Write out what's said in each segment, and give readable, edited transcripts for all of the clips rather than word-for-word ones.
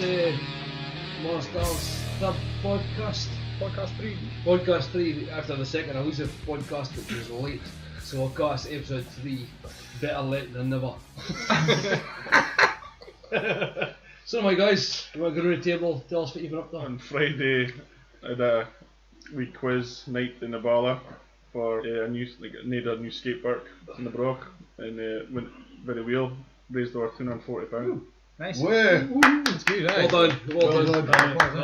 to Morningstar's third podcast. Podcast 3 after the second elusive podcast which was late. So we'll call this episode 3, better late than never. So my guys, you want to go to the table, tell us what you've been up to? On Friday I had a wee quiz night in the Bala for a new skate park in the Brock, and went very well, raised over £240. Nice. That's good, eh? Well done. Well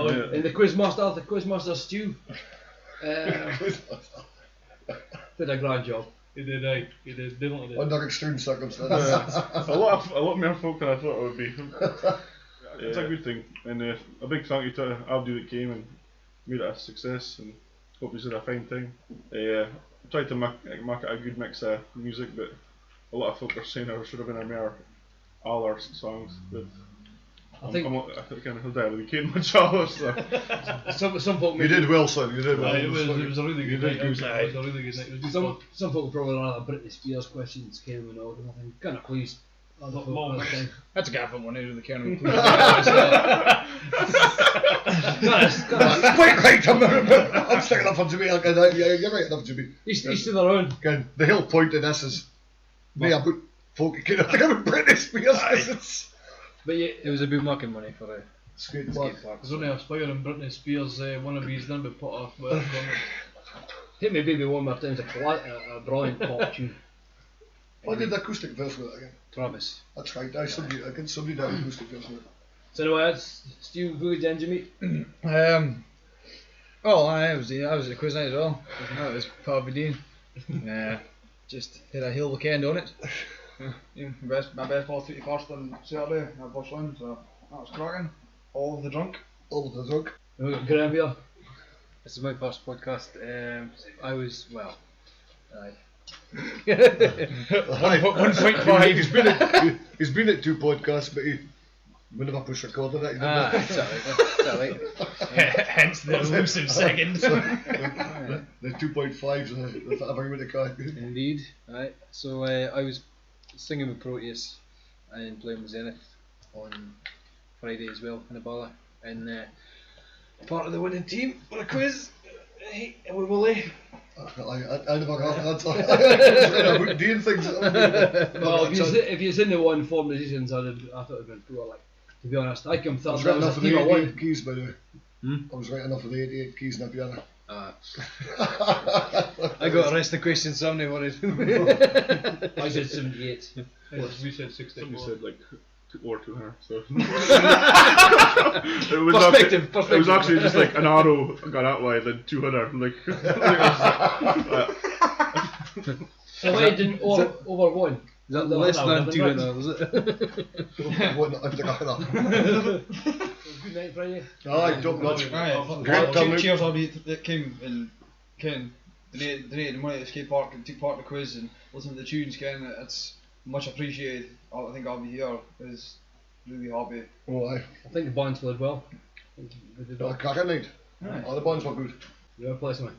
done. And the quizmaster Stu did a grand job. He did, he did, didn't he? Under extreme circumstances. A lot more folk than I thought it would be. It's a good thing, and a big thank you to Abdi that came and made it a success, and hope you had a fine time. Tried to make it a good mix of music, but a lot of folk are saying there should have been a more all our songs, but I think I kind of did. We can't much all so. Some folk You did well, son. You did well. It was a really good night. It was good. a really good night. It was good some fun. some folk probably don't have the Britney Spears questions came and all, and I think kind of pleased. That's a gaff one out of the county. Quite right. I'm sticking up for Jimmy. Yeah, you're right enough, Jimmy. Each to their own. Again, the whole point of this is me about folk who can't think about Britney Spears. But yeah, It was a bit mucking money for a Skate skate park. park. There's only aspiring Britney Spears wannabes then be put off with Hit Me Baby One More Time is a brilliant pop tune. I did the acoustic verse with it again. Travis. That's right. Somebody did an acoustic verse with it. So anyway, that's Stu, Village and Jimmy. Well, I was at the quiz night as well. That was part of the deal. Just hit a hill weekend on it. My best ball 31st on Saturday, my first one, so that was cracking. All of the drunk. All of the drunk. And we've got Graham here. This is my first podcast. I was, well, aye. 1.5. He's been at 2 podcasts, but we never pushed record on it. It's alright. Hence the elusive second. The 2.5s and whatever you want to call it. Indeed. Right. So I was singing with Proteus and playing with Zenith on Friday as well in Edinburgh, and part of the winning team for a quiz. Hey, we will. I never got that. I'm doing things. Well, if you're in the one form musicians, I thought it would have been poor. Like, to be honest, I come I third. was right I was enough a for team the of one. 88 keys, by the way. I was right enough for the 88 keys in the piano. I got a rest of the question, so I'm not worried. I said 78. We said 64. You said like 200, so Perspective. It was actually just like an arrow got out wide, then 200. Like, So I didn't over one. Is that less than 200, was it? Good night, Friday. Aye, top notch. Cheers, Abby, that came and donated money at the skate park and took part in the quiz and listened to the tunes. Ken, it's much appreciated. I think Abby here is really happy. Oh, aye. I think the bands played well. They did all. Cracking night. Aye. All the bands were good. You want to play something?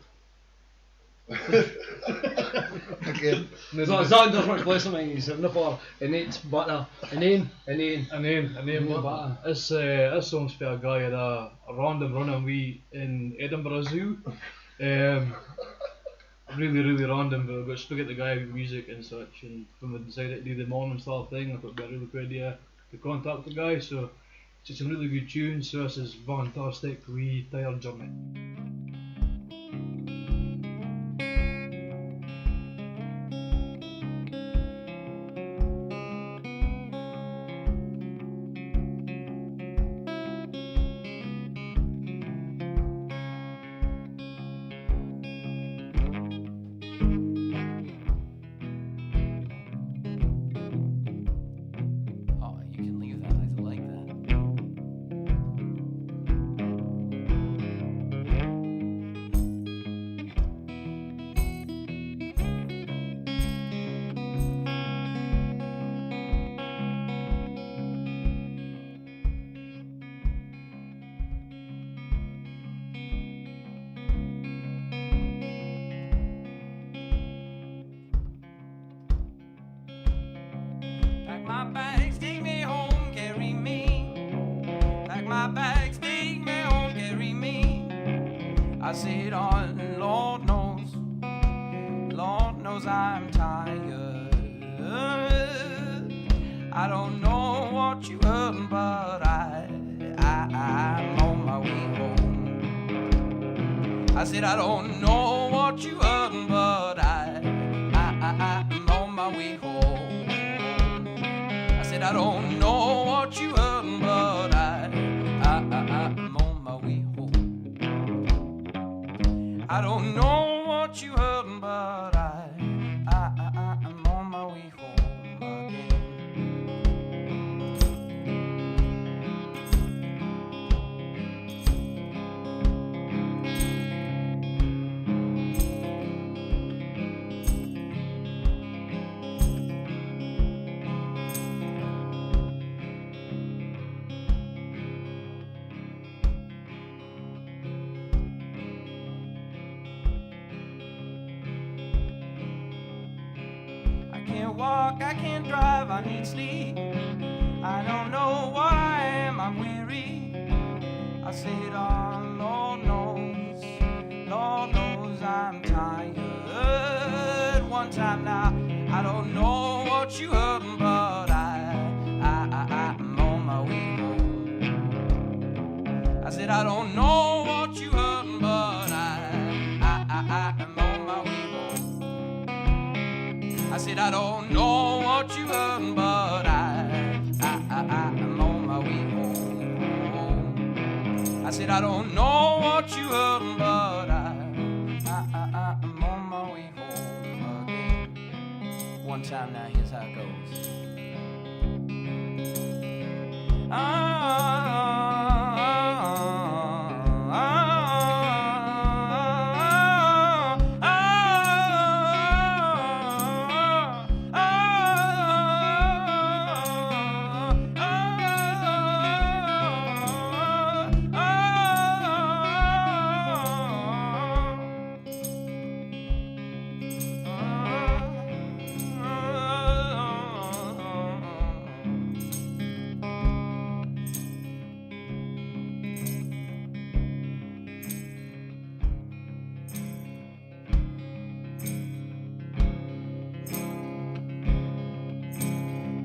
Again. Xander's want to play something. He's looking for innate butter. Inane Butter. This song's for a guy at a random running wee in Edinburgh Zoo. Really random, but we spoke at the guy with music and such, and when we decided to do the Morningstar thing, I thought it'd be a really good idea to contact the guy, so it's just some really good tunes, so this is fantastic, wee tired journey. I said, oh, Lord knows I'm tired. I don't know what you heard, but I'm on my way home. I said, I don't know what you heard, but I'm on my way home. I said, I don't know what you heard, but I'm on my way home. I don't know what you heard, but I'm on my way home again. Walk, I can't drive, I need sleep. I don't know what I am, I'm weary. I said, oh, Lord knows I'm tired. One time now, I don't know what you heard, but I'm on my way home. I said, I don't know what you heard, but I'm on my way home. I said, I don't know what you heard, but I'm on my way home. I said, I don't know what you heard, but I'm on my way home again. One time now, here's how it goes.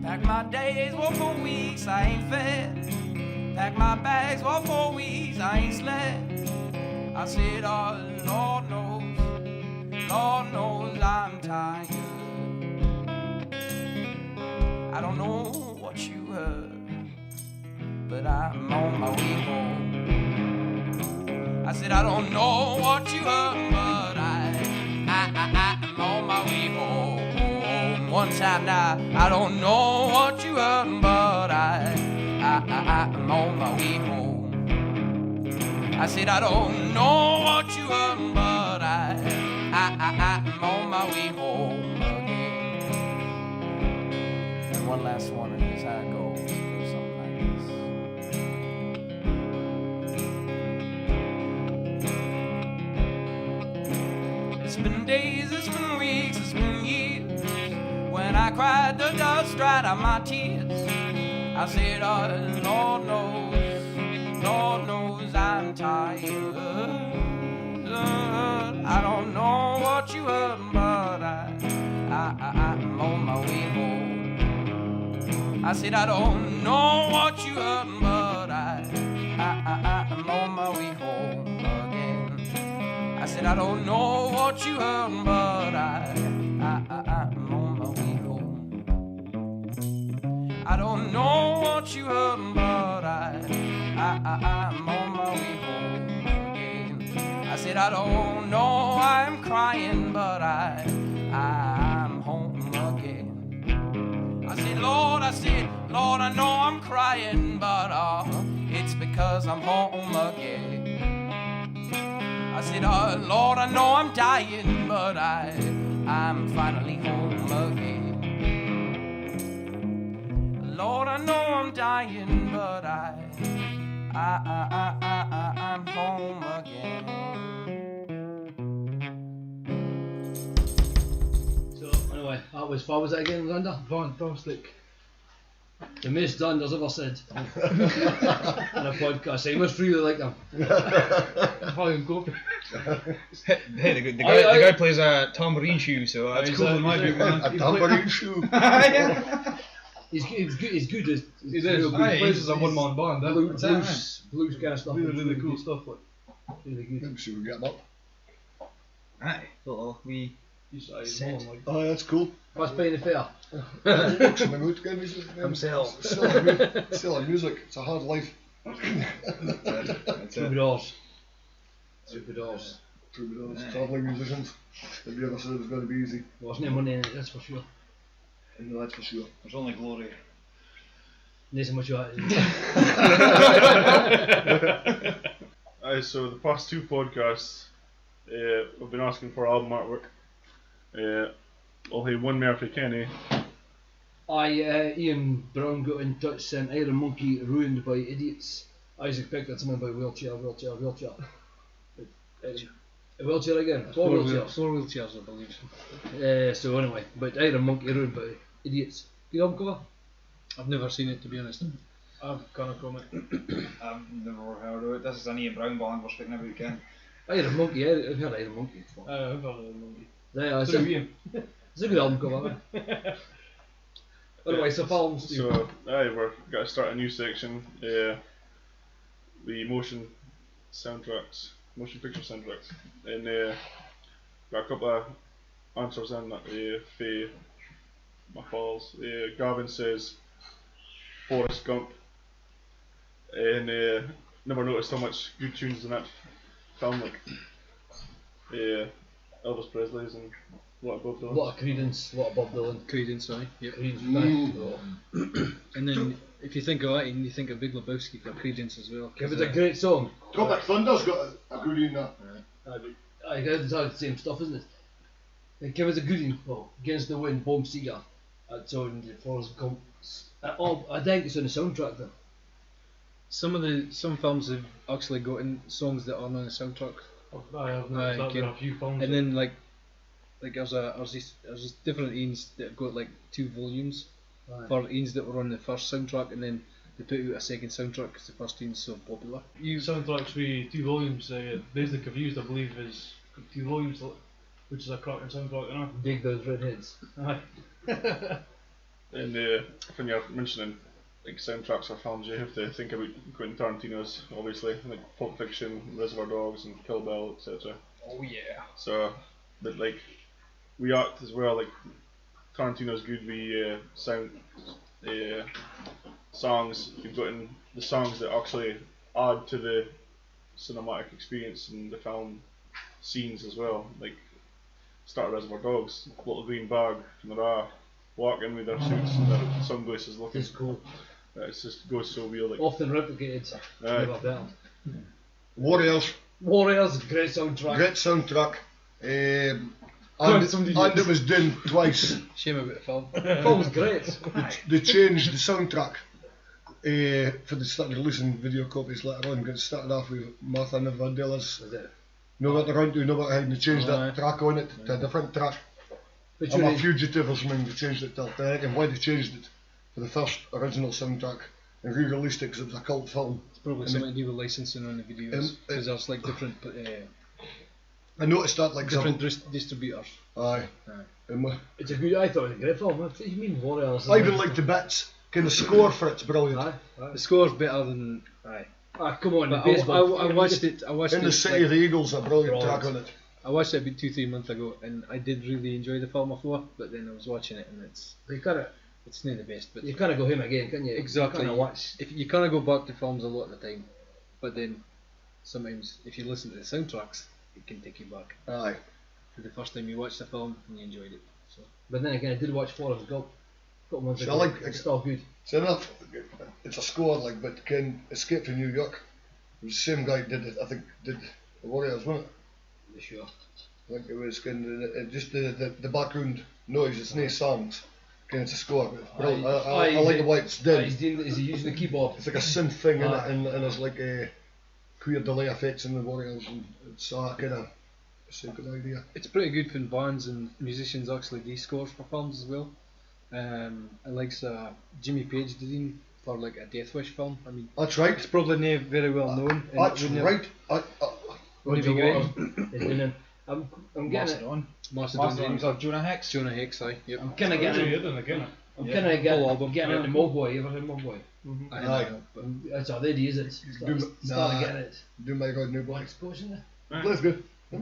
Pack my days, well, for weeks I ain't fed. Pack my bags, well, for weeks I ain't slept. I said, oh, Lord knows I'm tired. I don't know what you heard, but I'm on my way home. I said, I don't know what you heard, but I'm on my way home. One time now, I don't know what you heard, but I'm on my way home. I said, I don't know what you heard, but I'm on my way home again. And one last one, and here's how it goes. It goes something like this. It's been days, it's been weeks, it's been years, when I cried the dust right out my tears. I said, oh, Lord knows I'm tired. I don't know what you heard, but I'm on my way home. I said, I don't know what you heard, but I'm on my way home again. I said, I don't know what you heard, but I'm on my way home. I don't know what you heard, but I'm on my way home again. I said, I don't know, I'm crying, but I'm home again. I said, Lord, I know I'm crying, but it's because I'm home again. I said, oh, Lord, I know I'm dying, but I'm finally home again. Lord, I know I'm dying, but I'm home again. So anyway, that was, what was it again, Linda? Fantastic. The most Danders ever said in a podcast. He must really like them. Probably go. Hey, the guy plays a tambourine shoe, so that's cool in my book, man. A tambourine shoe. He's good. He's good. He's He real does. good. He plays as a one-man band. Blues kind of stuff. Really cool stuff. Like. Really good. Maybe we get him up. Aye, little wee. He's Set. like. Oh, that's cool. What's paying the fare? Books in the mood, again, Himself. Still in music. It's a hard life. That's Super it. doors. Super doors. Troubadours, travelling musicians. Have you ever said it was going to be easy? Wasn't any money in it, that's for sure. No, that's for sure. There's only glory. Not so much of that. So the past 2 podcasts, I've been asking for album artwork. I'll have one more if you can, Ian Brown got in touch saying Iron Monkey ruined by idiots. I was expecting something by wheelchair. A wheelchair again? 4 wheelchairs. 4 wheelchairs, I believe. So anyway, but Iron Monkey ruined by idiots. Good album cover? I've never seen it, to be honest. I've kind of comment. I've never heard of it. This is an Ian Brown band we're speaking about again. Iron Monkey, I've heard Iron Monkey before. I've heard of the movie. Yeah, it's Through a, Ian. it's a good album cover. Anyway, so films. So, we're going to start a new section. The motion picture soundtracks. And got a couple of answers in that for my files. Gavin says Forrest Gump. And never noticed how much good tunes in that film, like Elvis Presley's and a lot of Bob A Dylan. lot of Creedence, a lot of Bob Dylan. Creedence, sorry. Yep. Creedence, And then, if you think of that, and you think of Big Lebowski for Creedence as well. If it's a great song. Tropic Thunder's got a good in there. I guess it's all the same stuff, isn't it? Like, give us a good one. Oh, Against the Wind, Bomb Seeger. That's on the Forrest Gump. I think it's on the soundtrack though. Some films have actually got in songs that aren't on the soundtrack. I have noticed that with a few films. And then like there's these different Ians that have got like 2 volumes for Ians that were on the first soundtrack, and then they put out a second soundtrack because the first Ian's so popular. Soundtracks with 2 volumes. Days the Confused, I believe, is 2 volumes, which is a cracking soundtrack, you know. Dig those redheads. Aye. And when you're mentioning like soundtracks for films, you have to think about Quentin Tarantino's, obviously, like Pulp Fiction, Reservoir Dogs, and Kill Bill, etc. Oh yeah. So, but like we act as well. Like Tarantino's good with songs. You've got in the songs that actually add to the cinematic experience in the film scenes as well. Like start Reservoir Dogs, Little Green Bag from the Ra, walking with their suits and their sunglasses looking. It's cool. It just goes so weird. Like, Often replicated. Aye. Never better. Warriors, Warriors, great soundtrack. great soundtrack. And it was done twice. Shame about the film. The film's great. They changed the soundtrack for the started releasing video copies later on. It started off with Martha and the Vandellas. Was it? No what they're on to, no what how they changed Aye. that track on it to a different track. Which I'm one a is- fugitive or something. They changed it to I reckon why they changed it for the first original soundtrack and re-released it because it was a cult film. It's probably And something to do with licensing on the videos, because there's like different I noticed that like different distributors. aye. And It's a good. I thought it was a great film. What do you mean Warriors? I even like the bits. Kind of score for it's brilliant. Aye. The score's better than Come on, the But baseball. I watched it. I watched In the it. City of the Eagles, a brilliant Brilliant. track on it. I watched it about 2-3 months ago, and I did really enjoy the film before. But then I was watching it, and it's not the best. But You can't go home again, can you? exactly, You can't watch. if you kind of go back to films a lot of the time, but then sometimes if you listen to the soundtracks, it can take you back Aye. to the first time you watched the film and you enjoyed it. So But then again, I did watch Forrest Gump. Got months So ago. I like- It's still good. So enough. It's a score like, but Ken Escape from New York. It was the same guy did it. I think did the Warriors, wasn't it? Sure. I think it was just the background noise. It's no songs. It's a score. But it's brilliant. I like the way it's done. Is he using the keyboard? It's like a synth thing in it, and there's like queer delay effects in the Warriors, and it's kind of it's a good idea. it's pretty good when bands and musicians actually do scores for films as well. It likes Jimmy Page did him for like a Death Wish film. I mean, That's right. it's probably not very well known. and That's it wouldn't have- right. wouldn't it be great? I'm getting it. Macedon Dreams. Jonah Hex. Jonah Hex, aye. Yep. I'm kind of getting it. again. I'm kind of Full album. getting into Mogwai. You ever heard Mogwai? Aye. That's how they use it. Started getting it. Do my God, new Black boy. exposure. That's good. I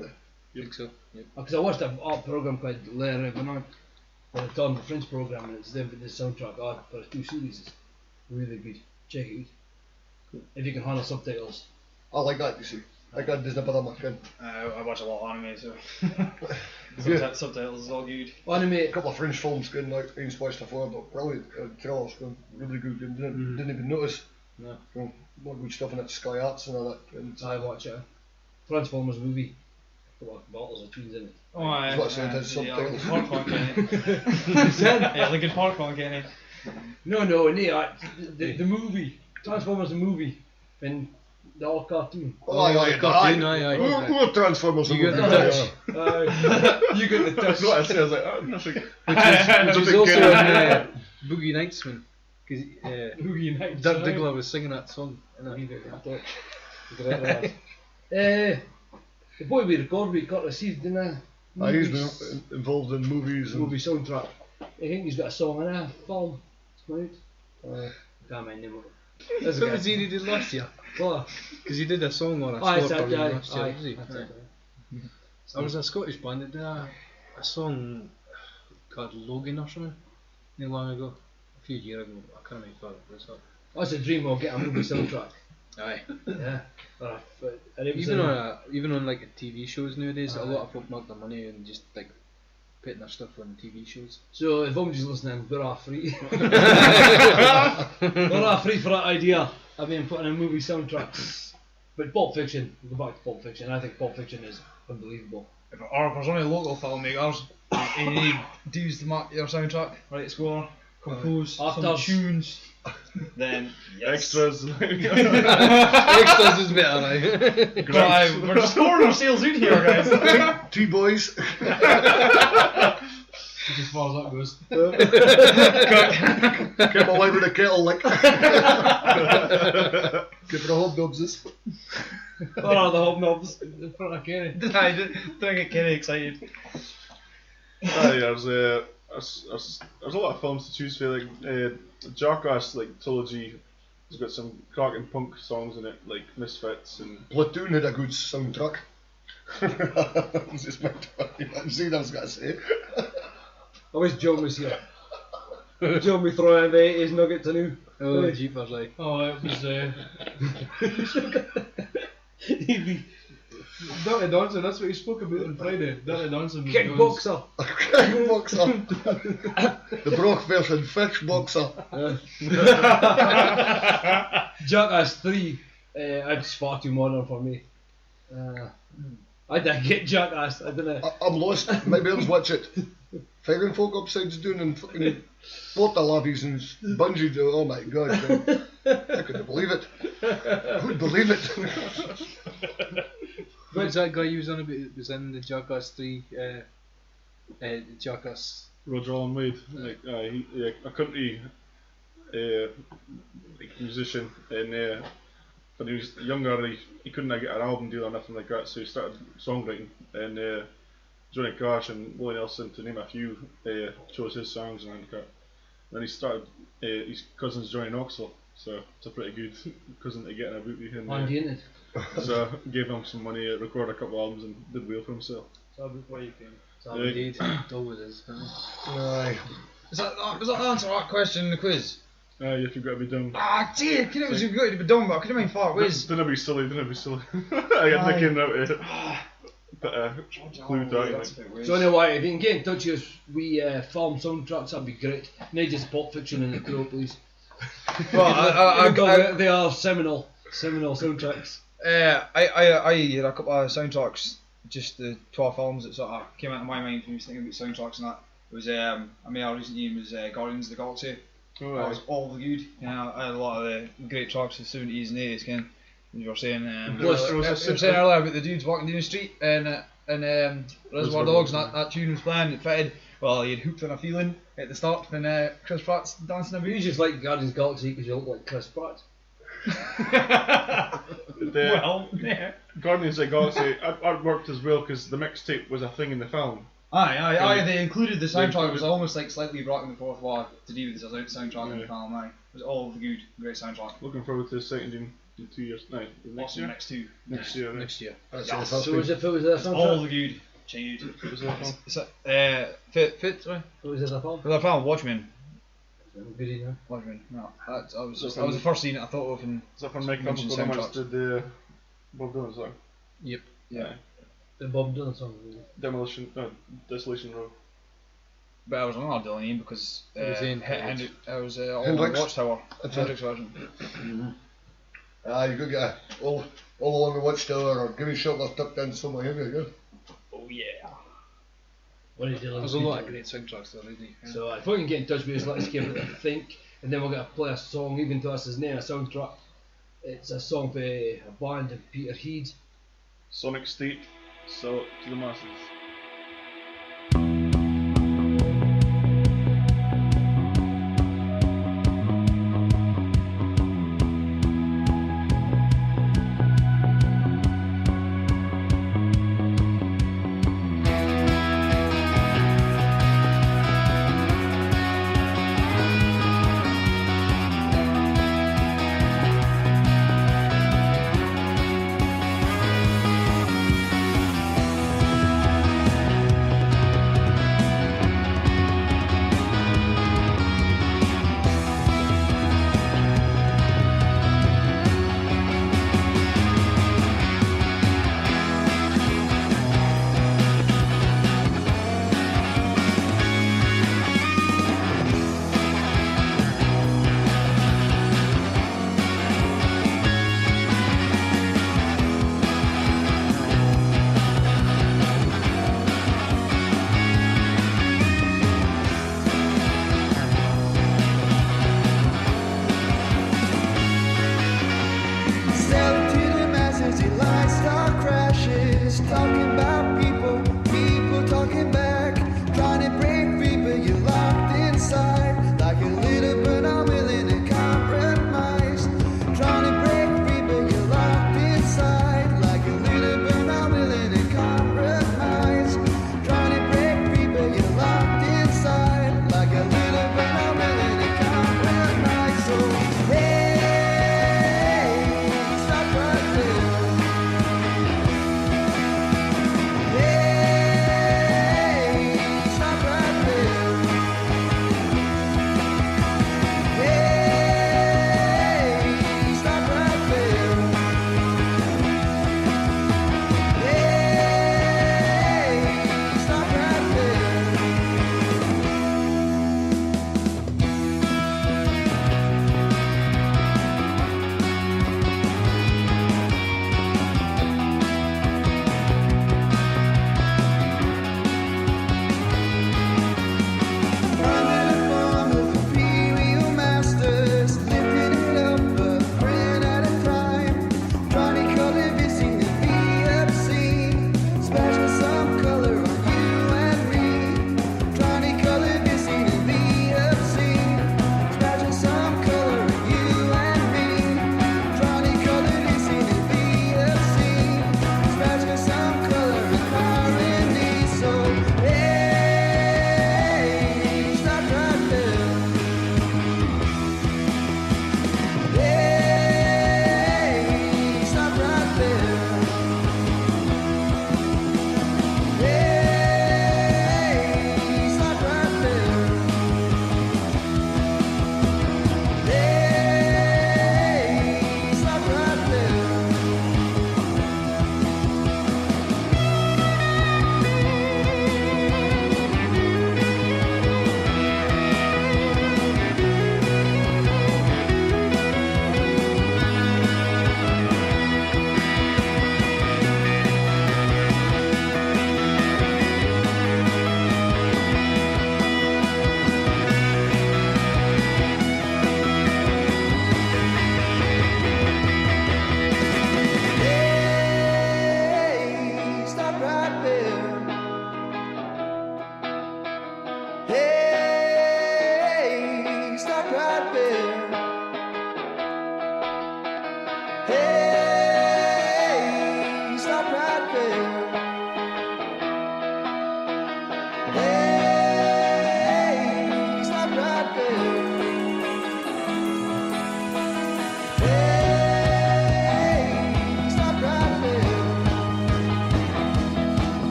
think so. Yep. Because I watched an art program called Le Revenant on the Tom the French program, and it's them for the soundtrack art for the 2 series. It's really good. Check it out. If you can handle subtitles. I like that, you see. I got Disney but I'm a kid. I watch a lot of anime, so Yeah. subtitles is all good. Anime. A couple of French films going out, I ain't watched before, but brilliant. Thrillers going really good. Didn't even notice. No. More good stuff in it, Sky Arts and all that. And I watch it. Transformers movie. Got like bottles of tunes in it. Oh, aye. That's what I said, it's Yeah, Linkin subtitles. Park one, Kenny. Yeah, Linkin Park one, Kenny. No, the movie. Transformers the movie. And the old cartoon. Cartoon, aye. Who Transformers? You got the touch. You got the touch. That's what I said. I was like, I'm not like, Which was also in Boogie Nights when Boogie Nights. Dirk Diggler was singing that song. The boy we record we got received in a He's been involved in movies and movie soundtrack. I think he's got a song in a film. It's out. Can't mind him. That's What was he did last year? What? Because he did a song on a Aye, Scott that's Pilgrim aye, last year, aye, was he? that's it. There was a Scottish band that did a song called Logan or something not long ago. A few years ago. I can't remember what it was. That's a dream of getting a movie soundtrack. Aye. Yeah. And it was Even on like TV shows nowadays, a lot of folk make their money and just like putting their stuff on TV shows. So if anybody's listening, we're all free. We're all free for that idea. I mean, putting in movie soundtracks. But Pulp Fiction, we'll go back to Pulp Fiction. I think Pulp Fiction is unbelievable. Or if there's only local filmmakers, you need dudes to mark your soundtrack, write score, compose some Actors. tunes, then yes. extras. Extras is better, right? We're just scoring ourselves out here, guys. T-boys. As far as that goes. Keep alive with a kettle like. Keep the hobnobs. What are the hobnobs in front of Kenny? I don't get Kenny excited. There's a lot of films to choose for. Like Jackass, like trilogy, has got some cracking punk songs in it, like Misfits and. Platoon had a good soundtrack. This is my see what I was gonna say. I wish John was here. John was throwing the 80s nuggets in him. Oh, jeepers, like. Oh, it was. Dirty Dancing, that's what he spoke about on Friday. Dirty Dancing was Kickboxer. Kickboxer. The Brock version fish boxer. Jackass 3. It's far too modern for me. I didn't get Jackass. I didn't. I'm lost. Maybe I'll watch it. Firing folk upsides down and fucking water lavies and bungee do. Oh my god. I couldn't believe it. Who'd believe it? What was that guy you was on about? Was in the Jackass 3? Jackass. Roger Allen Wade, like a country like musician, and when he was younger, he couldn't get an album deal or nothing like that, so he started songwriting, and Johnny Cash and Willie Nelson, to name a few, chose his songs and that. Then he started his cousin's Johnny Knoxville, so it's a pretty good cousin to get in a boot with him. Unit. So gave him some money, recorded a couple albums, and did well for himself. So before you came. Indeed. It always is. Aye. Was that the answer to that question in the quiz? If you've got to be dumb. Ah, dear, I couldn't have got to be done, but I couldn't have been far quiz. Didn't be silly, I got Nicky in out but clue to it. So anyway, if you can get in touch with us, we film soundtracks, that'd be great. Not just Pulp Fiction and The Crow, please. Well, they are seminal soundtracks. I had a couple of soundtracks, just the 12 films that sort of came out of my mind when I was thinking about soundtracks and that. It was I recently was Guardians of the Galaxy. That was all the good. I had a lot of the great tracks of the 70s and 80s, Ken. You were saying, I was saying earlier about the dudes walking down the street and Reservoir Dogs, and that tune was playing, it fitted Well, he had Hooked on a Feeling at the start when Chris Pratt's dancing about. You just like Guardians of the Galaxy because you look like Chris Pratt. Well, yeah. Guardians of the Galaxy, it worked as well because the mixtape was a thing in the film. Aye, they included the soundtrack. It was almost like slightly rocking the fourth wall to do with the soundtrack in the film. Aye. It was all the good, great soundtrack. Looking forward to the second in 2 years. No, next year. Next two. Next year. Next year. That's Yeah, the So first was it the soundtrack? All the good. Changed. What was that film? Sorry. What was it the film? Was that film? Watchmen. Good enough. Watchmen. No, that was So the first scene I thought of. And Is that from Mike mentioned Chemical Romance soundtracks. did the Bob Dylan song? Yep. Yeah. The Bob Dylan song. Desolation Row. But I was on Dylan name because was in I was all on Hendrix. Watchtower. That's Hendrix version. You could get all along the Watchtower or Give Me Shelter tucked in somewhere heavy, yeah. Oh yeah. What did Dylan? There's a lot of great soundtracks already. So if you can get in touch with us, let us give it a think, and then we're going to play a song, even though this is not a soundtrack. It's a song for a band in Peterhead. Sonic State, Sell It to the Masses. I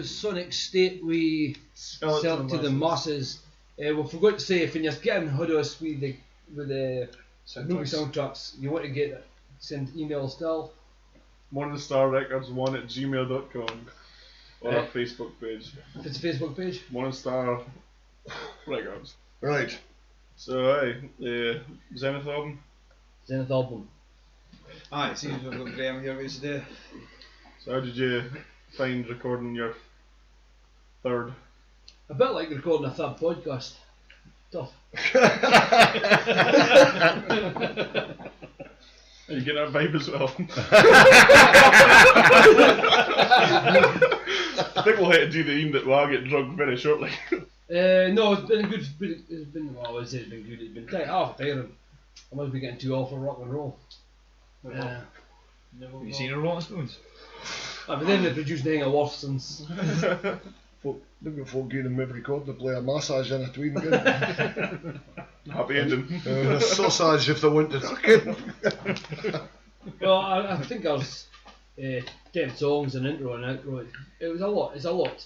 sonic state we sell it to the masses. We forgot to say, if you're getting hold of us with the movie soundtracks, you want to send email still. Morningstar Records 1@gmail.com or our Facebook page. If it's a Facebook page. Morningstar Records. Right. So, Zenith album. Zenith album. Aye, it seems we've got Graham here with us today. So, how did you find recording your third? A bit like recording a third podcast. Tough. You get that vibe as well. I think we'll hit to do the aim that we'll get drunk very shortly. No, it's been good. Well, I would say it's been good. It's been tiring. I must be getting too old for rock and roll. Have you seen a Rolling Stones? But then they produced nothing worse since. Look at folk getting every record to play a massage in a tween again. Happy ending. A sausage if they wanted. Well, I think I was 10 songs, an intro and outro. It was a lot. It's a lot.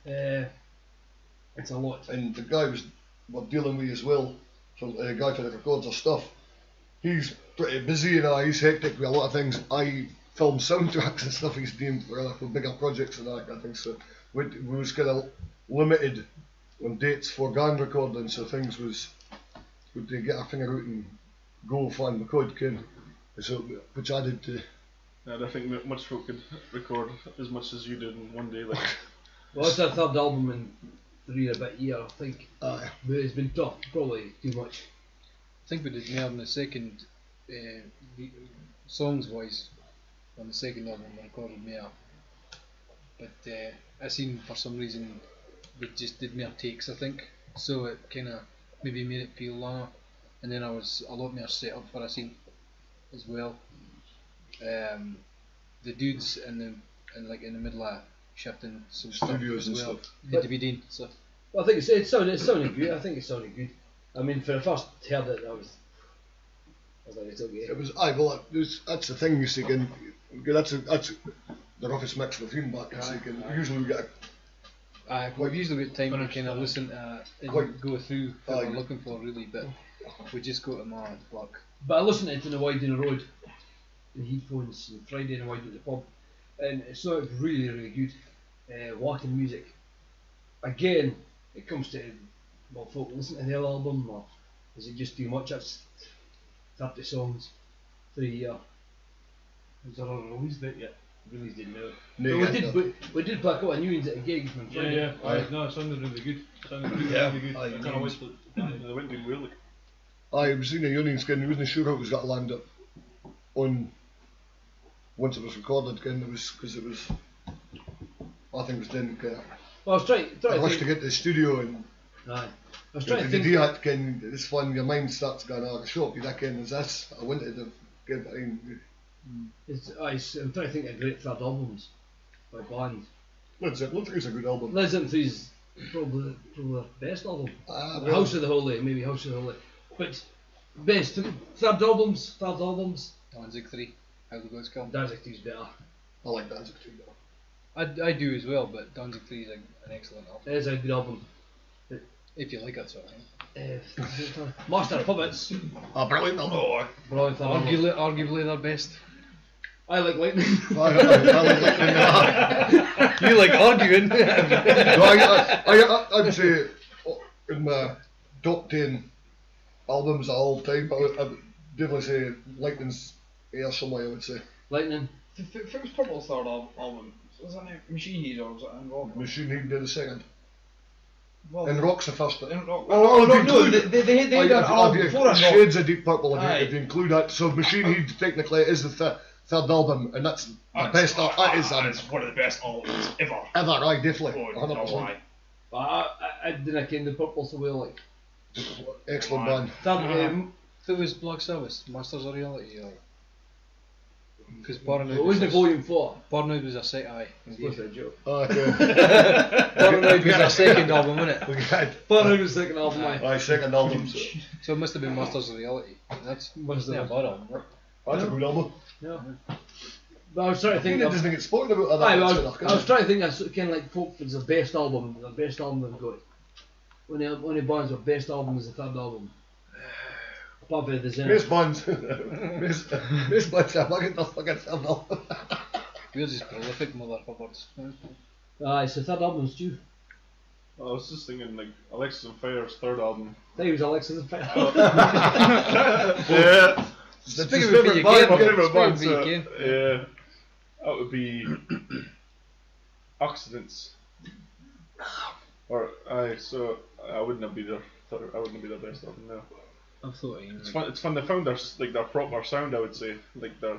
It's a lot. And the guy we're dealing with as well, a guy for the records our stuff. He's pretty busy and he's hectic with a lot of things. I film soundtracks and stuff he's doing for bigger projects and that kind of thing. So we was kind of limited on dates for gang recording, so things was would they get our finger out and go find the code, so which added to. I don't think much folk could record as much as you did in one day. Like, Well, it's our third album in 3 and a bit year, I think. Aye. But it's been tough, probably too much. I think we did more on the second, songs wise, on the second album we recorded more. But I seen for some reason we just did more takes, I think. So it kind of maybe made it feel longer. And then I was a lot more set up for a scene as well. The dudes in the middle of shifting some Studios stuff as and well. stuff. Had to be done. So Well, I think it sounded good. I think it sounded good. I mean, for the first heard it, I was like, it's okay. It was that's the thing you see. That's the roughest mix we've been back. Usually we get we've usually got time to kind of listen to and go through what we're looking for really, but we just go to my block. But I listened to it in the Wide in the Road, in headphones, on Friday in the Wide at the pub, and it sounded really, really good. Walking music. Again, it comes to, well, folk listen to the whole album, or is it just too much? That's 30 songs, 3 years. Is there a release date yet? Released it now. No, But we did play a couple of new ones at a gig on Friday. Yeah. No, it sounded really good. Really good. Aye, I can't wait for it. they went doing well. Like, I was in a union skin. I wasn't sure how it was going to land up on once it was recorded. Again, it was because it was. I think it was then. Well, I was trying I to rushed to think. get to the studio and. Aye. I was trying to The think. day that it's fun. Your mind starts going, the shop. That kind is this. I wanted to get behind. I'm trying to think of great third albums by bands. Led Zeppelin is a good album. Led Zeppelin 3 is probably the best album. Well, House of the Holy, maybe House of the Holy. But best third albums. Danzig 3, how the gods come. Danzig 3 is better. I like Danzig too. I do as well, but Danzig 3 is an excellent album. It is a good album. If you like it, sort of thing. Master of Puppets. Brilliant album. Brilliant third album. Arguably their best. I like Lightning. I like that. You like arguing? No, I would say in my top 10 albums of all time, I would definitely say Lightning's air somewhere. I would say Lightning. If it was Purple's third album, was that Machine Head or was it in Rock? Machine Head did the second, Well, and Rock's the first. in Rock. Oh, no, include- they had an album before in Rock. Shades of Deep Purple. Aye. If you include that, so Machine Head technically is the third album, and that's the best. That is It's one of the best albums ever. ever. Aye, definitely. Oh, 100%. no lie. But I didn't ken the Purple so well. Like Excellent band. third, If it was Black Sabbath, Masters of Reality, or because it Paranoid wasn't Volume 4. Paranoid was a set eye. It's supposed to be a joke. Paranoid was their second album, wasn't it? Paranoid was the second album. Aye, second album. So. So it must have been Masters of Reality. That's Must not a have bad album. That's a good album. Yeah. But I was trying to think. It doesn't get spoken about Aye, that. I was trying to think of kind of like folk was the best album they've got. When the bands were best album was the third album. Apart from the Zenith. Best bands. Best bands are fucking the fucking third album. Yours is prolific, motherfuckers. Aye, it's the third album, Stu. I was just thinking like Alexis on Fire's third album. I think it was Alexis and Fire. Yeah. Speaking of favourite being band, My favourite band, Speaking of being yeah, that would be Accidents. Or so I wouldn't be their best album now. I thought It's fun. They found their proper sound. I would say like their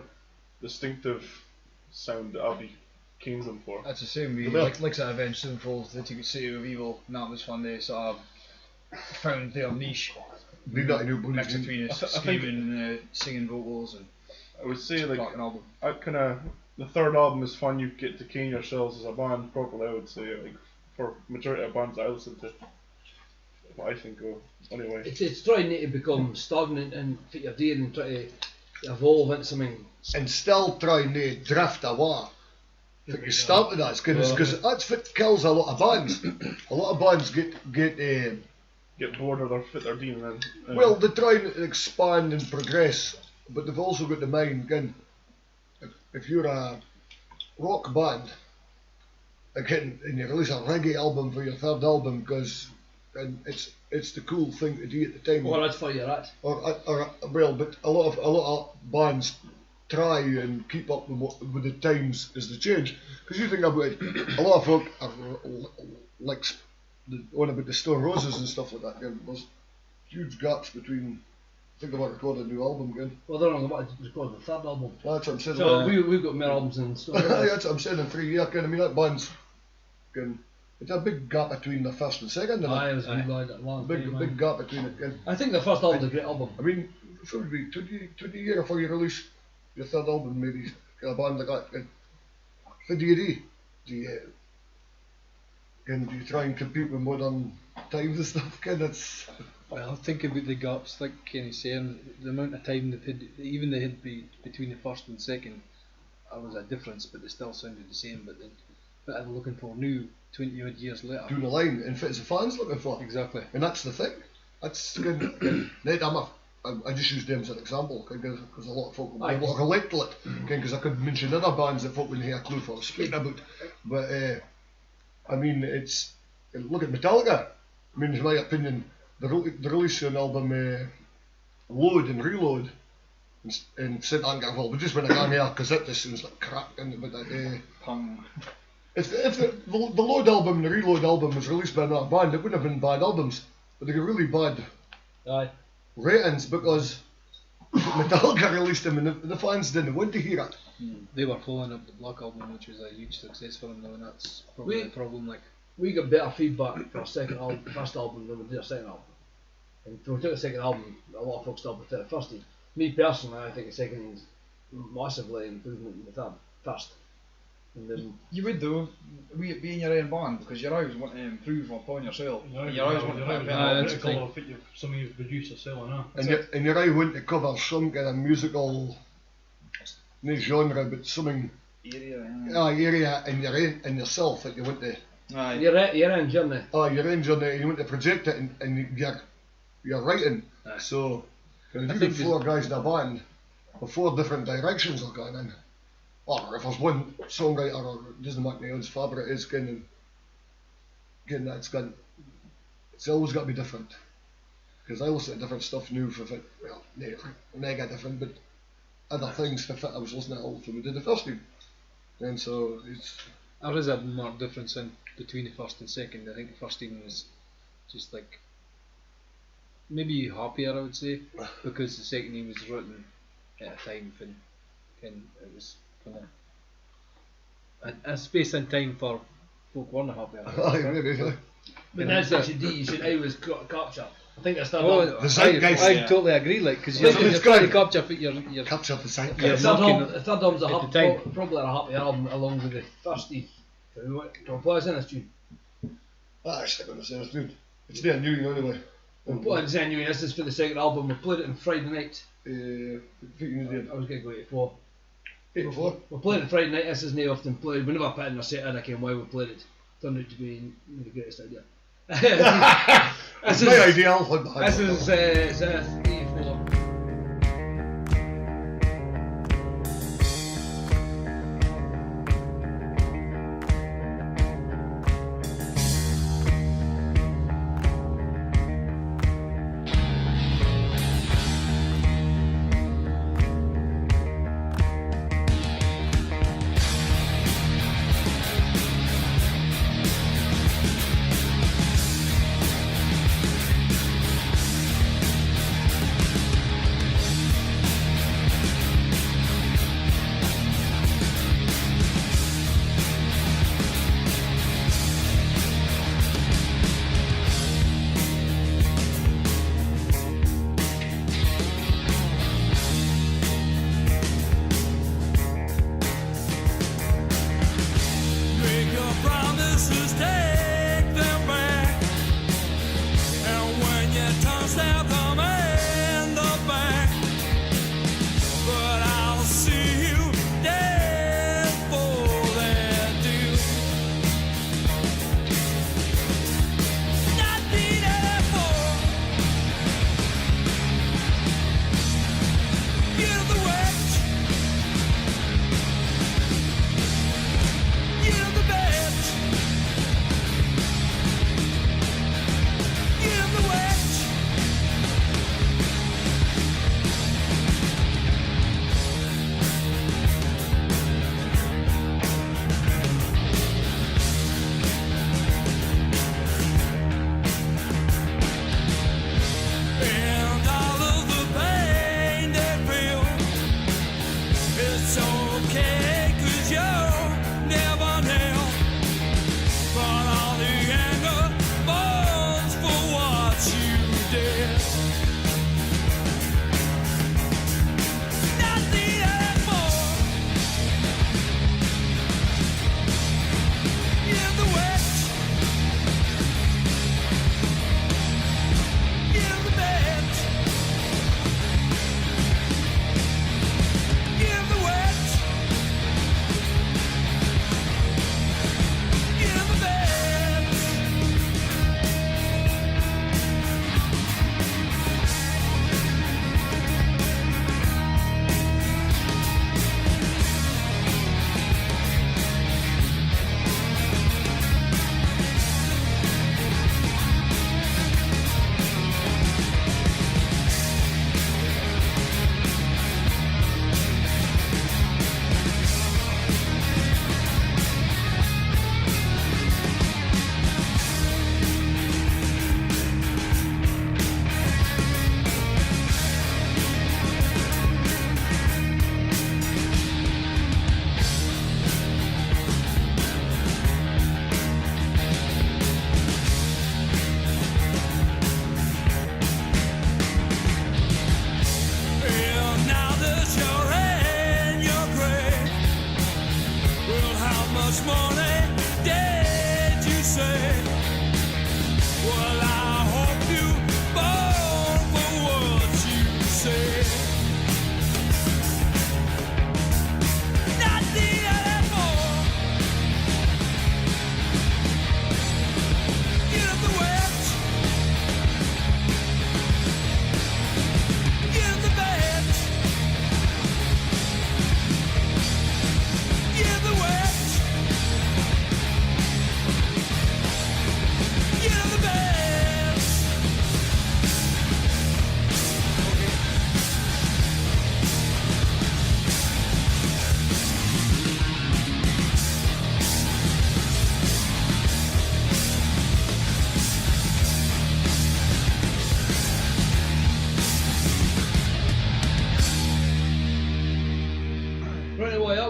distinctive sound that I'll be keen them for. That's the same. We like that Avenged Sevenfold. They took it City of Evil, and that was fun. They sort of found their niche. Need that new Mix between screaming and singing vocals and I would say like cracking album. the third album is fun. You get to cane yourselves as a band properly. I would say like for majority of bands I listen to. What I think of anyway. It's trying not to become stagnant and fit your doing and try to evolve into something. And still trying to drift away. I think you started that because that's what kills a lot of bands. A lot of bands Get bored of their fit their dean then. well, they try and expand and progress, but they've also got the mind. Again, if you're a rock band, again, and you release a reggae album for your third album because it's the cool thing to do at the time. Well, that's for you, that. But a lot of bands try and keep up with the times as they change. Because you think about it, a lot of folk are like the one about the Stone Roses and stuff like that. Again, there's huge gaps between. Think about recording a new album again. Well, they're on about to record the third album. That's what I'm saying. So we've got more albums than Stone Roses. That's what I'm saying in 3 years. I mean, that band's. Again, it's a big gap between the first and second. Aye, it was a long big gap between it. Again. I think the first album's a great album. I mean, it should be 20 years before you release your third album, maybe get a band like that. What do you do? Do you try and compete with modern times and stuff? That's. Well, think about the gaps, like Kenny's saying, the amount of time they had between the first and second, there was a difference, but they still sounded the same. But they're looking for new 20 odd years later. Doing the line and fit as the fans looking for. Exactly. And that's the thing. That's good. I just used them as an example because a lot of folk will relate to it. Because I could mention other bands that folk wouldn't have a clue for speaking about. But I mean, look at Metallica. I mean, in my opinion, the release of an album Load and Reload and St. Anger, but just when I got here, cassette this was like crap. If the Load album and the Reload album was released by another band, it wouldn't have been bad albums, but they got really bad ratings because Metallica released them and the fans didn't want to hear it. They were following up the Black album, which was a huge success for them, though, and that's probably the problem. Like, we got better feedback for our first album than we did our second album. And if we took the second album, a lot of folks still prefer the first. Me personally, I think the second is massively improvement in the third. First. And then You would though, being your own band, because you're always wanting to improve upon yourself. You're always wanting to put a better that's critical of what some of you produce yourself, now. And you're always wanting to cover some kind of musical, no genre, but something area in yourself that you want to. your own journey. Your own journey, and you want to project it, and you're writing. So if you got 4 guys in a band, with 4 different directions are going in. Or if there's one songwriter, or it doesn't matter whose fabric it is, again, it's always got to be different. Because I listen to different stuff now for fit, well, mega different, but other things for fit I was listening to all from we did the first time. And so there is a marked difference between the first and second. I think the first team was just like maybe happier, I would say, because the second team was written at a time when it was a space and time for folk weren't happier. But that's what you should always capture. I think that's not I totally agree, like, because you're trying to capture your capture the same. The third album's probably a happy album along with the first Steve. Can we play us in this tune? I'm still going to say this dude. It's there new anyway. We'll play it in This is for the second album. We played it on Friday night. I was going to go 84. before. We're playing it Friday night. This is not often played. We never put in a set in. I came while we played it. Turned out to be the greatest idea. It's my idea. I'll hold my This hand. is Zenith E4.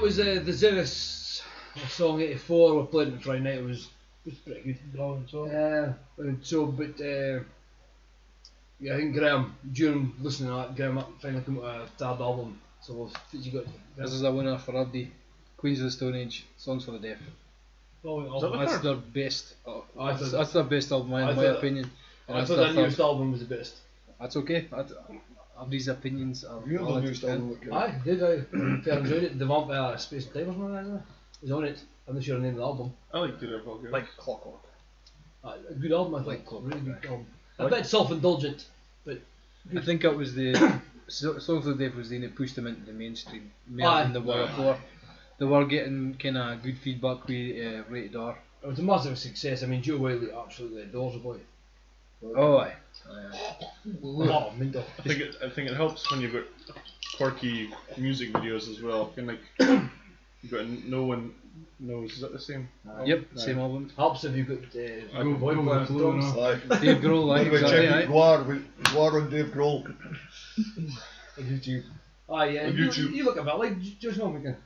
Was the Zenith song 84. We played it Friday night. It was pretty good. Brilliant song. Yeah, I think Graham, during listening to that, Graham finally came out with a third album. So what you got? This is a winner for Abdi. Queens of the Stone Age, Songs for the Deaf. That's their best. That's their best album in my opinion. I thought that newest album was the best. That's okay. everybody's opinions are You valid. used to look at Aye, did I? Fair enjoyed it. The Vampire Space and Time or something like that. Is on it. I'm not sure the name of the album. I like the Edinburgh. Like clockwork. A good album, I think. Like Clockwork, Really good aye. album. A bit self-indulgent, but I think it was the Songs of the Dead was the thing that pushed them into the mainstream more Aye. than they were before. They were getting kind of good feedback with Rated R. it was a massive success. I mean, Joe Wiley absolutely adores the boy. Oh aye. Oh, Mindo. I think it helps when you've got quirky music videos as well. Kind of like you've got No One Knows. Is that the same? Yep, same album. Helps if you've got Groove Boy Groove playing Flow, drums. no. Aye. Dave Grohl, By aye, the way, exactly, check out aye. Gwar on Dave Grohl. On YouTube. Aye, yeah. On You YouTube. look a bit like Josh Homme again.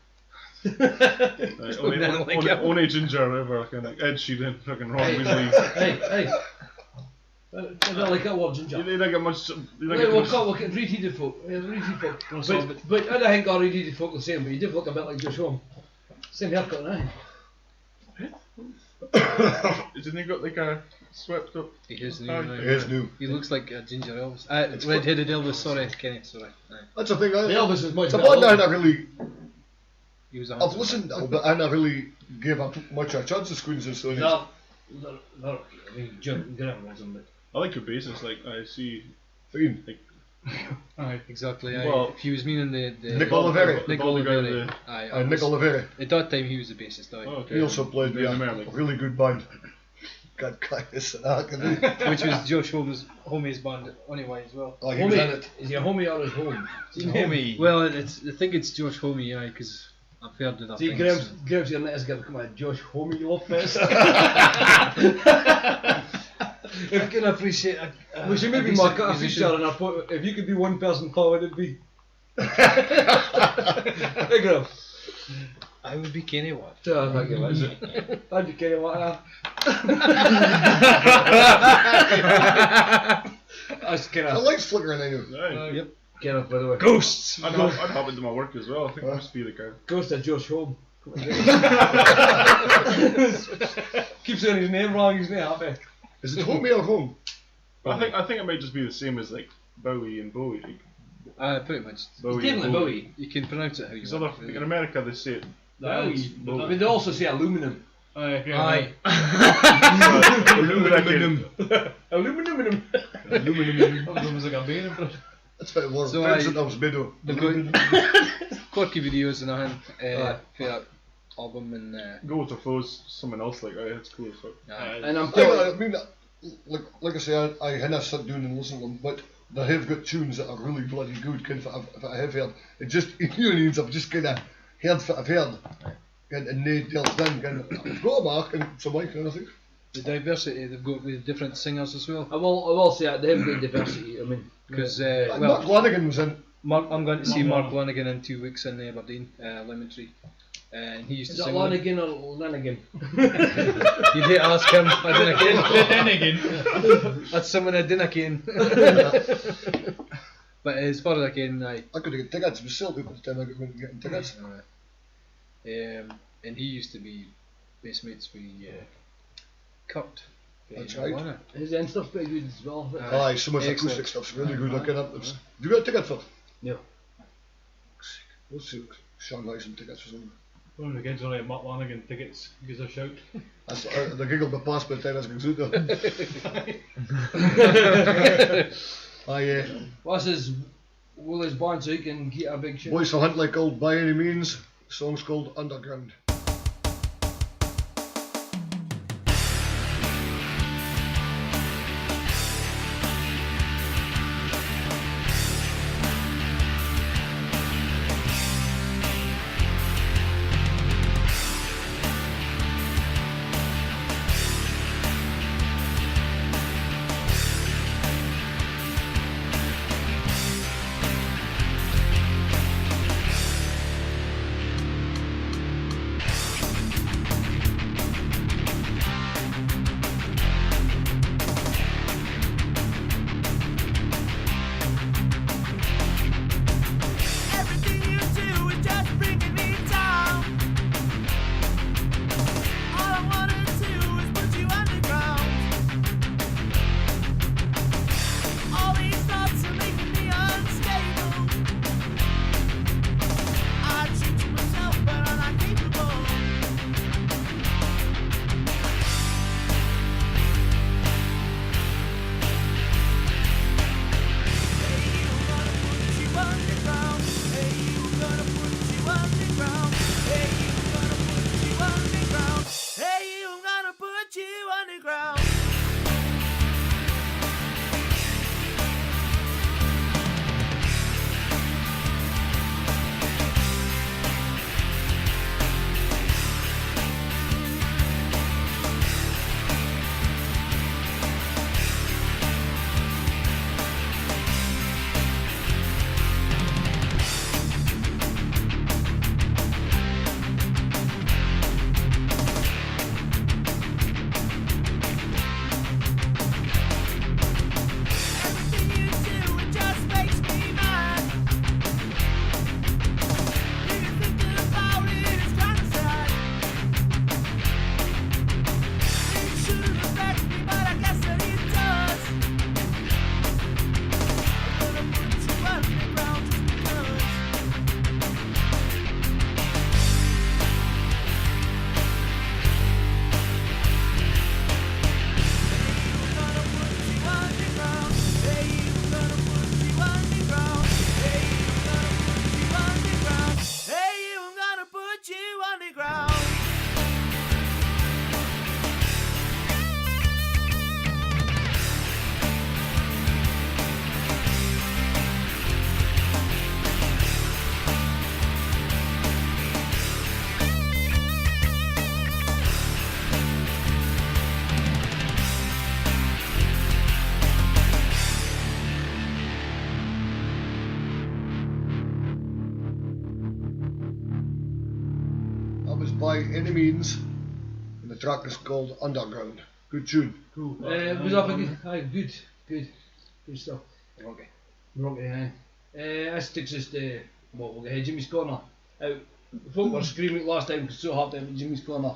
Only Ginger, whatever. Kind of Ed Sheeran, fucking Ron Weasley. Hey. I don't like that word, Ginger. You don't get much. You don't Right, get we'll much. call it reheated folk. Reheated folk. But I don't think our reheated folk are the same, but you do look a bit like Josh Homme. Same haircut now. Isn't he got like a swept up? He is new, Aye. aye. He is new. He looks like a ginger Elvis. Red-headed Elvis, sorry, Kenny, sorry. Aye. That's the thing. The Elvis is much It's a better. band I really. He was a I've handsome listened, man. but I never really gave up much a chance to Squeens and Stone. No, I mean, Jim Graham was him, but I like your bassist. Like I see. Fine. Aye. Exactly, aye. Well, if he was meaning the Nick Oliveri. Nick Baldy guy Oliveri. with Aye, And Nick Oliveri. at that time he was the bassist, aye. Oh, okay. He also played with in a America. really good band. God, Christ, that can be. Which was Josh Homie's band anyway as well. Oh, he was in homie, it. is your homie or his home? Homie. Well, I think it's Josh Homie, aye, because I've heard of that. See, thing, Graham's your next guy. Come on, Josh Homie Lopez. If you can appreciate we should maybe decent mark a musician. feature in our if you could be one person, how would it be? Hey Graham. I would be Kenny Watt. Oh, thank you, man. Thank you, Kenny. That's kind The of lights flickering, I know. Aye. Yep. Get by the way. Ghosts! I'd have it to my work as well. I think I must be the guy. Goes to Josh Home. Keeps saying his name wrong, he's not happy. Is it home or home? I think it might just be the same as like Bowie and Bowie. Pretty much. Bowie and Bowie. You can pronounce it how you Because want. in America they say it. I mean, they also say aluminum. Aye. Aye. Aluminum. Aluminum. That was like a bean in front. That's about more So offensive I- than that was Bedo. They've got quirky videos in hand for that album and Go with the flows, someone else like, oh, that's cool as fuck. And I'm I telling mean, like I say, I hadn't sat down and listened to them, but they have got tunes that are really bloody good. Kind of, if I have heard, it just you know what I mean. I've just kind of heard what I've heard, and they delved in. Kind of, I've got a mark and some like kind of thing. the diversity they've got with different singers as well. I will say that they have good diversity. I mean, Because Mark Lanigan was in. I'm going to see Mark Lanigan in 2 weeks in Aberdeen, Lemon Tree, and he used is to it sing. Lanigan or Lanigan? You'd hate to ask him. I didn't Then again. That's someone I didn't ken. But as far as I can, I could get tickets myself by the time I got getting tickets. and he used to be best mates with Kurt. That's right. Marijuana. His end stuff's pretty good as well. Aye, some of the Excellent. acoustic stuff's really good. I have you got a ticket for it? Yeah. We'll see. Sean buy some tickets for something. One of the kids only had Matt Lanigan tickets, gives a shout. That's the giggle the pass by the time I can suit there. Aye, What's his Willie's band so he can get a big shit? Voice will hunt like gold by any means. The song's called Underground. by any means, and the track is called Underground. Good tune. Cool. Was up again? Aye, good stuff. Rocky, aye. This takes us to, we'll get Jimmy's Corner. Folk were screaming last time because it's so hard to have Jimmy's Corner.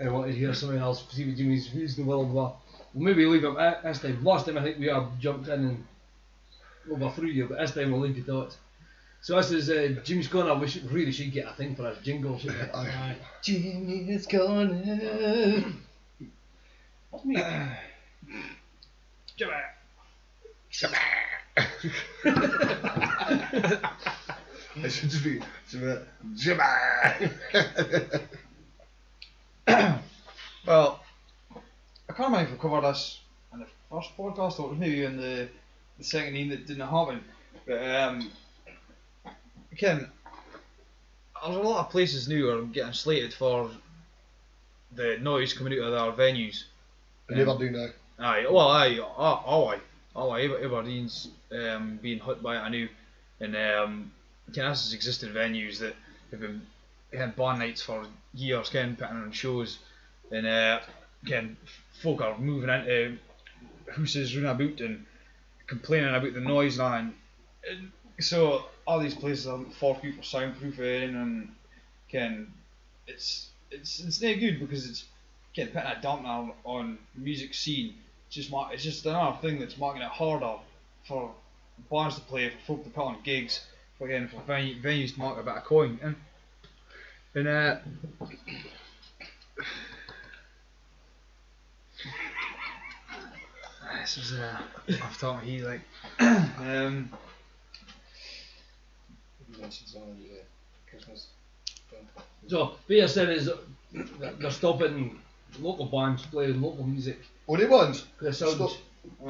I wanted to hear something else, see what Jimmy's views in the world were. We'll maybe leave him this time. Last time I think we jumped in and overthrew you, but this time we'll leave you to it. So this is Jimmy's Corner. We really should get a thing for us jingle, shouldn't we? Aye. Jimmy's Corner. What's me? Jimmy. It should just be Jimmy. Well, I can't remember if we covered this in the first podcast or it was maybe in the second one that didn't happen. But again, there's a lot of places now are getting slated for the noise coming out of their venues. Never do now. Aye, well, Aberdeen's being hit by it anew, and this has existing venues that have been band nights for years, putting on shows, and folk are moving into houses round about and complaining about the noise now, and so all these places are forced people soundproofing, and it's not good because it's putting a dampener on the music scene. It's just another thing that's making it harder for bands to play, for folk to put on gigs, for venues to make a bit of coin. And this is off the top of my head, like Christmas. So, Peter said is they're stopping local bands playing local music. Only ones. The sound.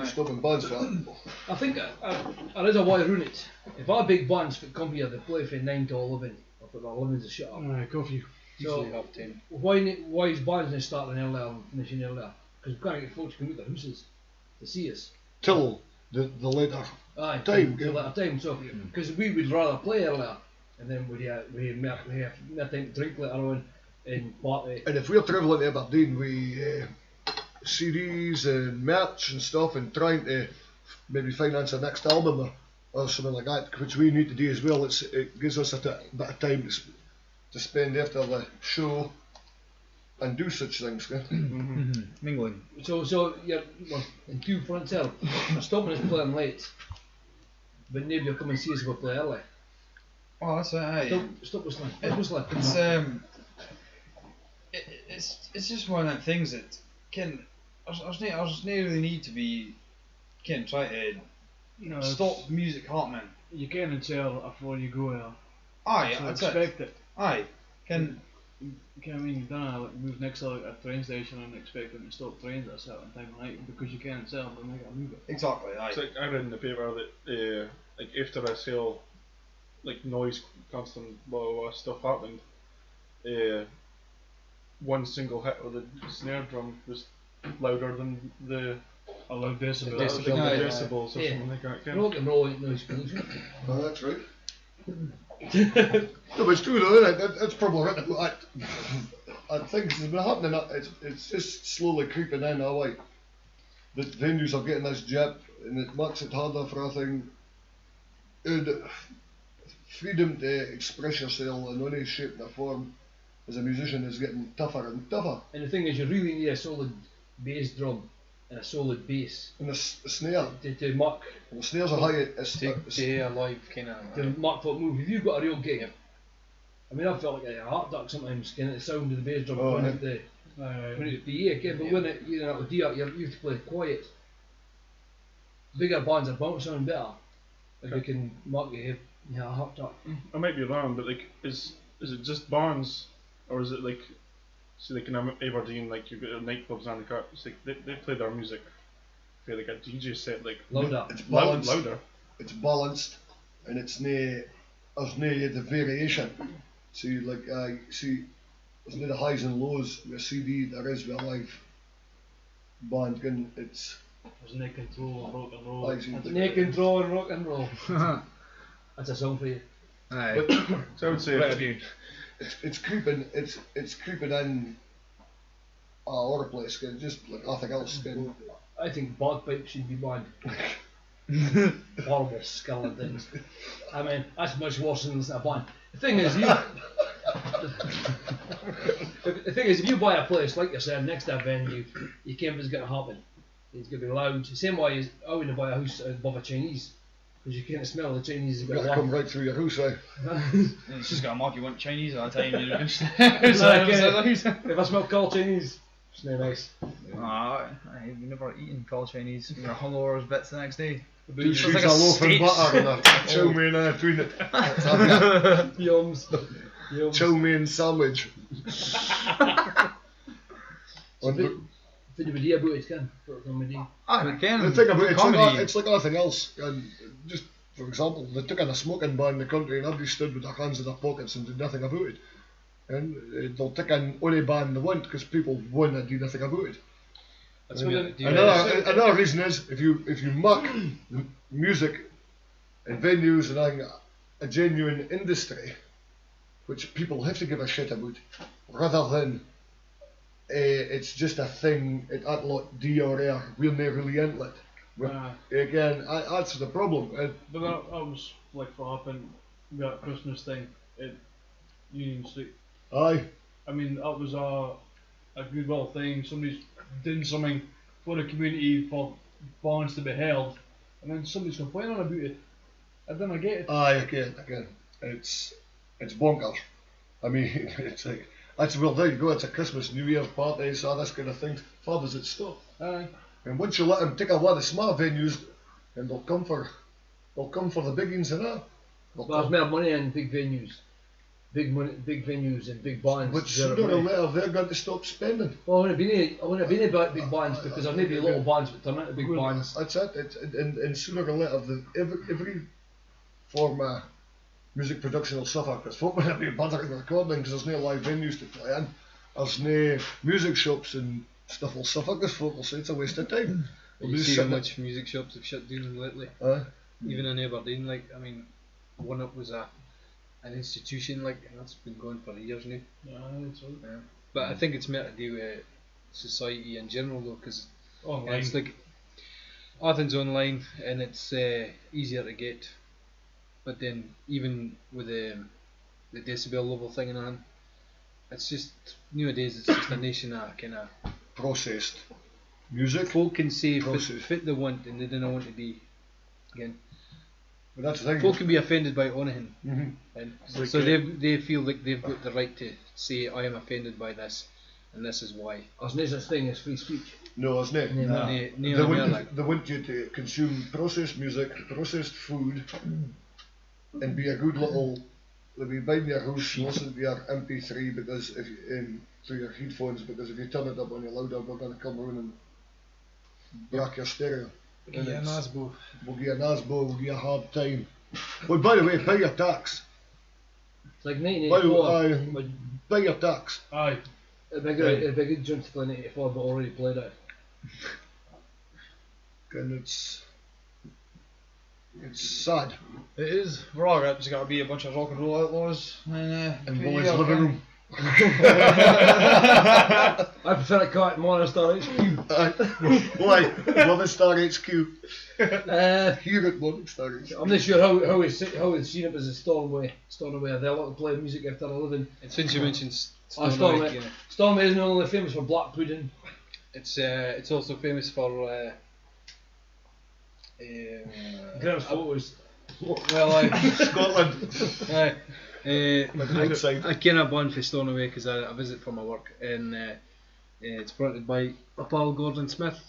Stopping bands for that. I think there is a way around it. If our big bands come here, they play from 9 to 11, or for the 11 to shut up. Coffee. So, Usually half 10. why is bands not starting earlier and finishing earlier? Because we can't get folks to come out their houses to see us. Till the later Aye, time. till that time. So, because we would rather play earlier, and then we have more time to drink later on and party. And if we're travelling to Aberdeen with CDs and merch and stuff and trying to maybe finance our next album or something like that, which we need to do as well, it gives us a bit of time to spend after the show and do such things. mingling. So you're in two fronts here. You're stopping us playing late, but maybe you'll come and see us if we play early. Oh, that's aye. Stop whistling. Whistling. It's just one of them things that there's no really need to be try to stop music happening. You can tell before you go there. Aye, So that's expect it. it. Aye, You don't move next to a train station and expect them to stop trains at a certain time of night because you can't tell them to make a move it. exactly. Aye. It's like I read in the paper that like after I saw like noise, constant blah blah blah stuff happened, one single hit of the snare drum was louder than the Allowed decibel. decibels or Yeah. something like that. Rock and roll ain't noise pollution. Oh, that's right. No, but it's true though, isn't it? That's probably right. I think it's been happening. It's just slowly creeping in our way. The venues are getting this jab, and it makes it harder for I think freedom to express yourself in any shape or form as a musician is getting tougher and tougher. And the thing is, you really need a solid bass drum and a solid bass And the snare, to mark the snares are high. Stay alive, kind of. what move. If you've got a real gig, I mean, I felt like a heart duck sometimes, kind of the sound of the bass drum coming out the PA. But when it, you have to play quiet. Bigger bands are bound to sound better if you can mark your a heart duck. I might be wrong, but like, is it just bands, or is it like, see, like in Aberdeen, like you've got nightclubs and it's like they play their music, for like a DJ set, like Louder. It's balanced. louder. It's balanced, and there's no the variation. See, like see, there's no the highs and lows with a CD. There is with a live band, and it's There's neck control and rock and roll. like see, Neck control and rock and roll. That's a song for you. Aye. So I would say Right, it's creeping in our place, just like nothing else. I think bagpipes should be banned. Horrible skeleton things. I mean, that's much worse than a band. The thing is, if you buy a place, like you said, next to a venue, you can't what's going to happen. It's going to be loud. Same way as I wouldn't buy a house above a Chinese, because you can't smell the Chinese. It's going to come right through your house, eh? It's just got a mark you want Chinese all the time. You know. If I smell cold Chinese, it's no nice. I've never eaten cold Chinese. You're hungover as bits the next day. Two sheets of loaf and butter and a chow mein in between it. Yums. Chow mein sandwich. Did you idea about it, Ken? From idea. I can. The thing about it's like anything else. And just for example, they took in a smoking ban in the country and everybody stood with their hands in their pockets and did nothing about it. And they'll take in any ban they want because people want to do nothing about it. Another reason is if you mock music and venues and having a genuine industry, which people have to give a shit about, rather than it's just a thing at lot D or R, we're not really into it. Again, that's the problem. But that was like what happened with that Christmas thing at Union Street. Aye. I mean, that was a goodwill thing. Somebody's doing something for the community for bands to be held, and then somebody's complaining about it. I don't get it. Aye, again, it's bonkers. I mean, it's like that's well there you go. It's a Christmas, New Year's parties, all this kind of thing. How does it stop? Aye. And once you let them take a lot of small venues, and they'll come for the biggings and that. There's more money in big venues. Big venues and big bands. But sooner or later they're going to stop spending. Well, I wouldn't have been about big bands because there may be little bands but turn into big bands. That's it. And sooner or later every form of music production will suffer because folk will be bothering recording because there's no live venues to play in. There's no music shops and stuff will suffer because folk will say it's a waste of time. You see how much music shops have shut down lately. Even in Aberdeen, like I mean, One Up was an institution, like, and that's been going for years now. Yeah, that's right. Yeah. But I think it's more to do with society in general, though, because it's like everything's online and it's easier to get. But then, even with the decibel level thing in hand, it's just nowadays it's just a nation of kind of processed music. Folk can say fit they want, and they don't want to be again. But that's the thing. Folk can be offended by anything, and like so they feel like they've got the right to say I am offended by this, and this is why. There's no such thing as free speech. No, there's not. They want you to consume processed music, processed food, and be a good little. They'll be buying your house, listen to your MP3 because if through your headphones because if you turn it up on your louder, we're going to come around and break your stereo. We'll give you a Nasbo. We'll give you a Nasbo, we'll give you a hard time. Well, by the way, pay your tax. It's like 1984. Pay your tax. Aye. It'd be a good jump to play 1984, but already played it. And it's sad. It is. We're all right. There's got to be a bunch of rock and roll outlaws in Willie's living room. I prefer it called Morningstar HQ. Why? Morningstar HQ. Here at Morningstar HQ. I'm not sure how it's seen up as a Stornaway. They like to play music after a living. And since you mentioned Stornaway, Stornaway isn't only famous for black pudding. It's also famous for Graham's photos. Well, Scotland. I ken a band for Stornaway because I visit for my work, and it's fronted by a pal, Gordon Smith.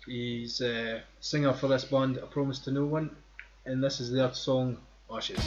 He's a singer for this band, A Promise to No One, and this is their song Ashes.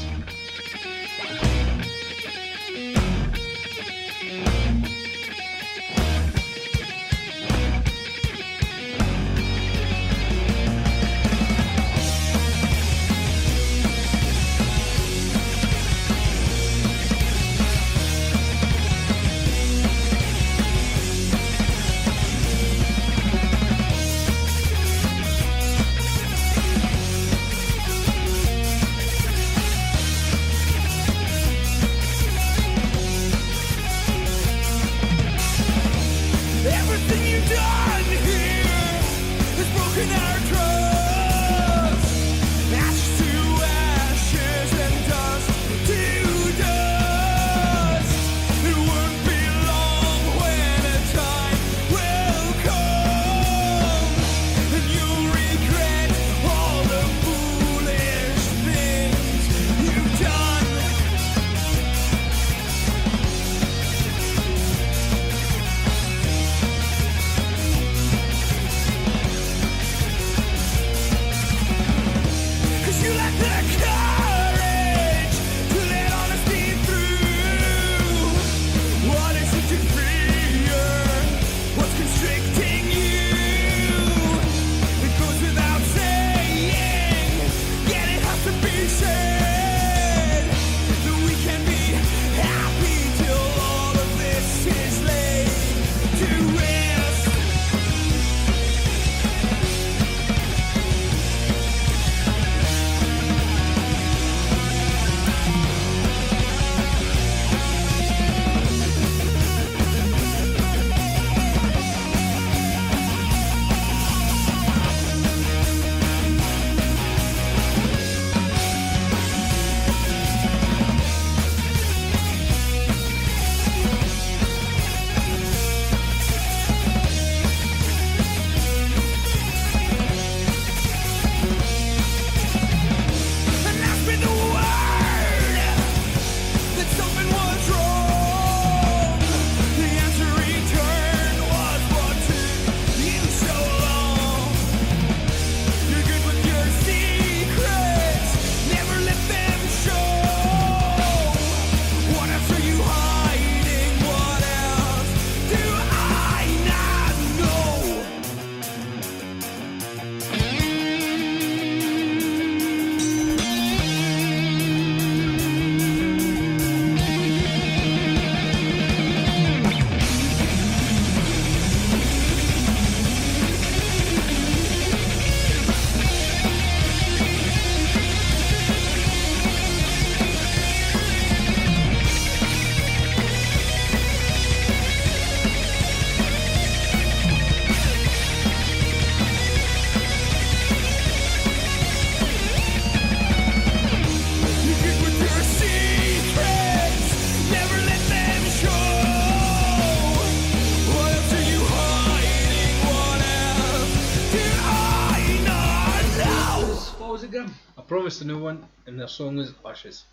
Instagram? I Promise to No One, and their song is Ashes.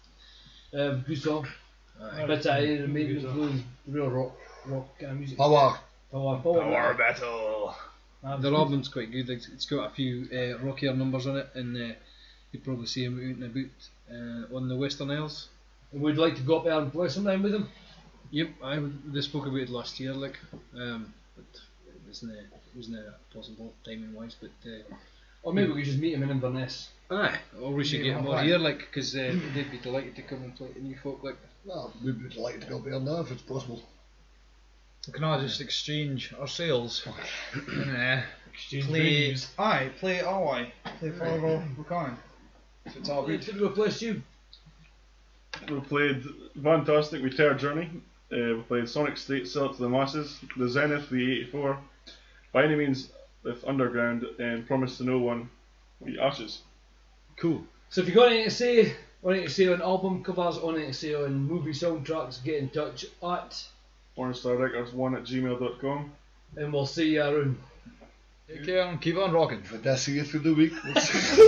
Good song. Aye. But the main influence, real rock kind of music. Power. Power. battle. Their album's quite good. Like, it's got a few rockier numbers on it, and you'd probably see them out and about on the Western Isles. Would like to go up there and play sometime with them. Yep, they spoke about it last year, like, but it wasn't possible timing wise. But Or maybe we could just meet him in Inverness. aye, or we should get them all here, like, because they'd be delighted to come and play to new folk, like. Well, we'd be delighted to go up there now if it's possible. We can all just exchange our sales. And, Exchange play. venues. Aye, play Allway. Play Fargo. We can. So it's all Where good. did we replace you? We played Fantastic with Terror Journey. We played Sonic State, Sell It to the Masses, the Zenith V84, By Any Means with Underground, and Promise to No One with Ashes. Cool. So if you've got anything to say, on album covers, anything to say on movie soundtracks, get in touch at, Morningstar Records 1@gmail.com. and we'll see you around. Take care and keep on rocking. If I see you through the week, we'll see.